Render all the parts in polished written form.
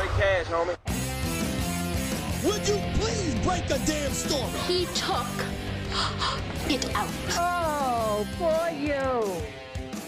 Straight cash, homie. Would you please break a damn story? He took it out. Oh, for you.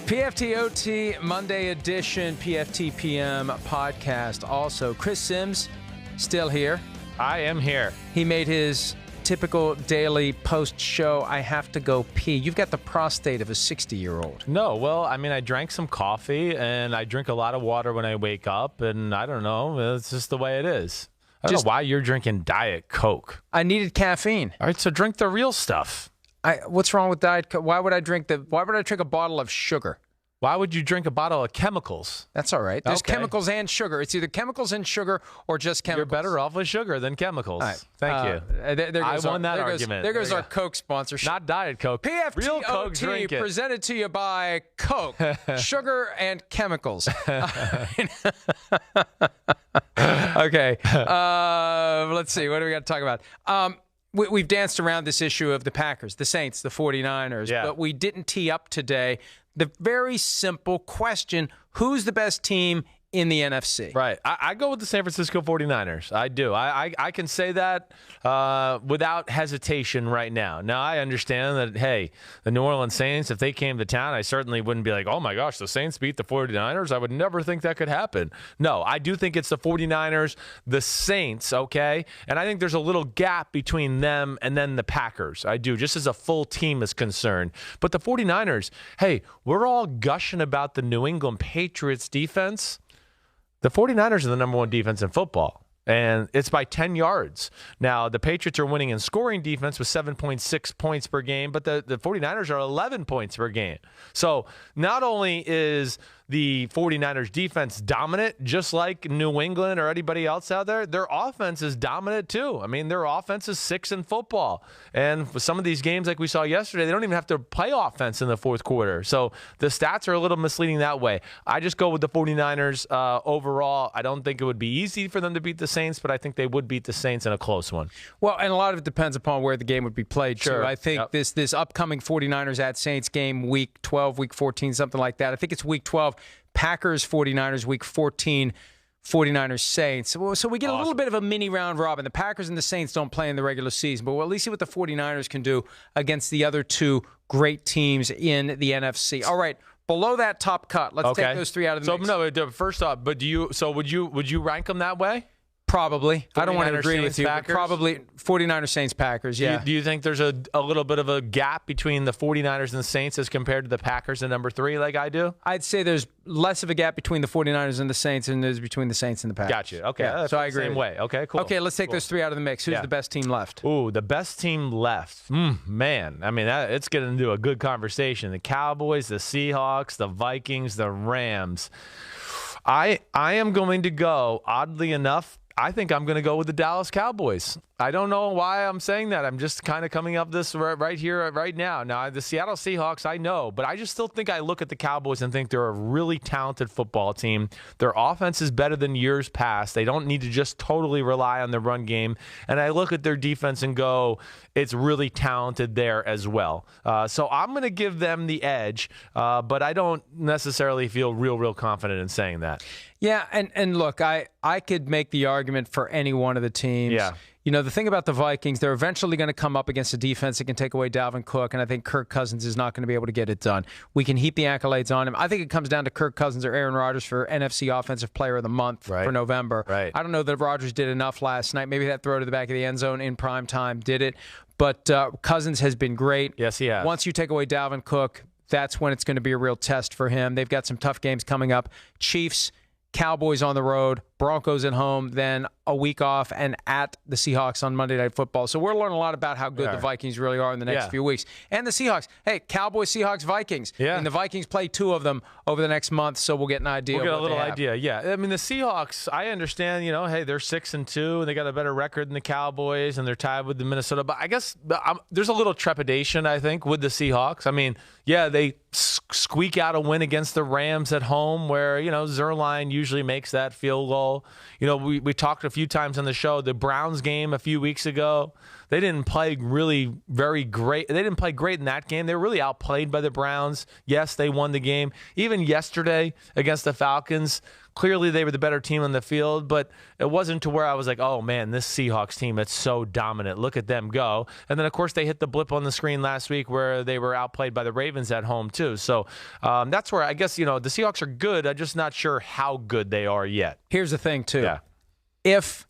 PFT OT Monday edition, PFT PM podcast. Also, Chris Simms still here. I am here. He made his typical daily post-show, I have to go pee. You've got the prostate of a 60-year-old. No, well, I mean, I drank some coffee, and I drink a lot of water when I wake up, and I don't know. It's just the way it is. I don't know why you're drinking Diet Coke. I needed caffeine. All right, so drink the real stuff. What's wrong with Diet Coke? Why would I drink a bottle of sugar? Why would you drink a bottle of chemicals? That's all right. There's chemicals and sugar. It's either chemicals and sugar or just chemicals. You're better off with sugar than chemicals. Right. Thank you. I won that argument. There goes our Coke sponsorship. Not Diet Coke. PFT Real Coke, OT drink it. presented to you by Coke, sugar and chemicals. Okay. Let's see. What do we got to talk about? We've danced around this issue of the Packers, the Saints, the 49ers, but we didn't tee up today the very simple question, who's the best team in the NFC? Right. I go with the San Francisco 49ers. I do. I can say that without hesitation right now. Now, I understand that, hey, the New Orleans Saints, if they came to town, I certainly wouldn't be like, oh, my gosh, the Saints beat the 49ers. I would never think that could happen. No, I do think it's the 49ers, the Saints, okay? And I think there's a little gap between them and then the Packers. I do, just as a full team is concerned. But the 49ers, hey, we're all gushing about the New England Patriots defense. The 49ers are the number one defense in football, and it's by 10 yards. Now, the Patriots are winning in scoring defense with 7.6 points per game, but the 49ers are 11 points per game. So not only is the 49ers defense dominant, just like New England or anybody else out there, their offense is dominant too. I mean, their offense is 6th in football. And for some of these games like we saw yesterday, they don't even have to play offense in the fourth quarter. So the stats are a little misleading that way. I just go with the 49ers overall. I don't think it would be easy for them to beat the Saints, but I think they would beat the Saints in a close one. Well, and a lot of it depends upon where the game would be played, sure. too. I think this upcoming 49ers at Saints game, week 12, week 14, something like that. I think it's week 12. Packers, 49ers, week 14, 49ers, Saints. So we get a little bit of a mini round robin. The Packers and the Saints don't play in the regular season, but we'll at least see what the 49ers can do against the other two great teams in the NFC. All right, below that top cut, let's take those three out of the mix. No, first off, but would you rank them that way? Probably. I don't want to agree with you. Packers? But probably 49ers, Saints, Packers, yeah. Do you think there's a little bit of a gap between the 49ers and the Saints as compared to the Packers at number 3 like I do? I'd say there's less of a gap between the 49ers and the Saints than there's between the Saints and the Packers. Gotcha. Okay. Yeah, so I agree. Same way. Okay, cool. Okay, let's take those three out of the mix. Who's the best team left? Ooh, the best team left. Man, I mean, it's getting into a good conversation. The Cowboys, the Seahawks, the Vikings, the Rams. I am going to go, oddly enough, I think I'm going to go with the Dallas Cowboys. I don't know why I'm saying that. I'm just kind of coming up this right here, right now. Now, the Seattle Seahawks, I know, but I just still think I look at the Cowboys and think they're a really talented football team. Their offense is better than years past. They don't need to just totally rely on the run game. And I look at their defense and go, it's really talented there as well. So I'm going to give them the edge, but I don't necessarily feel real confident in saying that. Yeah, and look, I could make the argument for any one of the teams. Yeah. You know, the thing about the Vikings, they're eventually going to come up against a defense that can take away Dalvin Cook, and I think Kirk Cousins is not going to be able to get it done. We can heap the accolades on him. I think it comes down to Kirk Cousins or Aaron Rodgers for NFC Offensive Player of the Month for November. Right. I don't know that Rodgers did enough last night. Maybe that throw to the back of the end zone in prime time did it, but Cousins has been great. Yes, he has. Once you take away Dalvin Cook, that's when it's going to be a real test for him. They've got some tough games coming up. Chiefs, Cowboys on the road, Broncos at home, then a week off, and at the Seahawks on Monday Night Football. So we're learning a lot about how good the Vikings really are in the next few weeks. And the Seahawks. Hey, Cowboys, Seahawks, Vikings. Yeah. And the Vikings play two of them over the next month, so we'll get an idea. We'll get a little idea, yeah. I mean, the Seahawks, I understand, hey, they're 6-2, and they got a better record than the Cowboys, and they're tied with the Minnesota. But I guess there's a little trepidation, I think, with the Seahawks. I mean, yeah, they squeak out a win against the Rams at home where, Zerline usually makes that field goal. We talked a few times on the show, the Browns game a few weeks ago, they didn't play really very great. They didn't play great in that game. They were really outplayed by the Browns. Yes, they won the game. Even yesterday against the Falcons, Clearly, they were the better team on the field, but it wasn't to where I was like, oh, man, this Seahawks team, it's so dominant. Look at them go. And then, of course, they hit the blip on the screen last week where they were outplayed by the Ravens at home, too. So that's where I guess, the Seahawks are good. I'm just not sure how good they are yet. Here's the thing, too. Yeah. If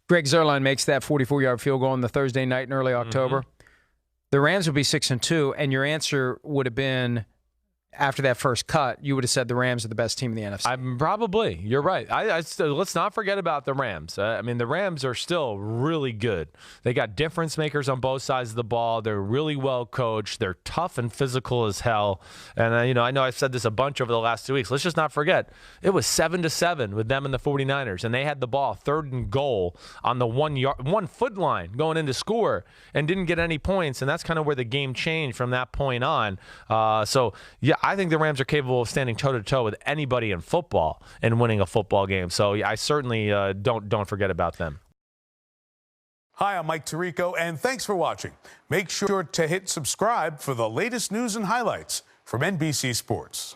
Greg Zuerlein makes that 44-yard field goal on the Thursday night in early October, the Rams would be 6-2, and your answer would have been, after that first cut, you would have said the Rams are the best team in the NFC. You're right. Let's not forget about the Rams. The Rams are still really good. They got difference makers on both sides of the ball. They're really well coached. They're tough and physical as hell. And I know I've said this a bunch over the last 2 weeks. Let's just not forget, it was 7-7 with them and the 49ers, and they had the ball 3rd and goal on the 1 foot line going in to score and didn't get any points. And that's kind of where the game changed from that point on. I think the Rams are capable of standing toe-to-toe with anybody in football and winning a football game. So I certainly don't forget about them. Hi, I'm Mike Tirico, and thanks for watching. Make sure to hit subscribe for the latest news and highlights from NBC Sports.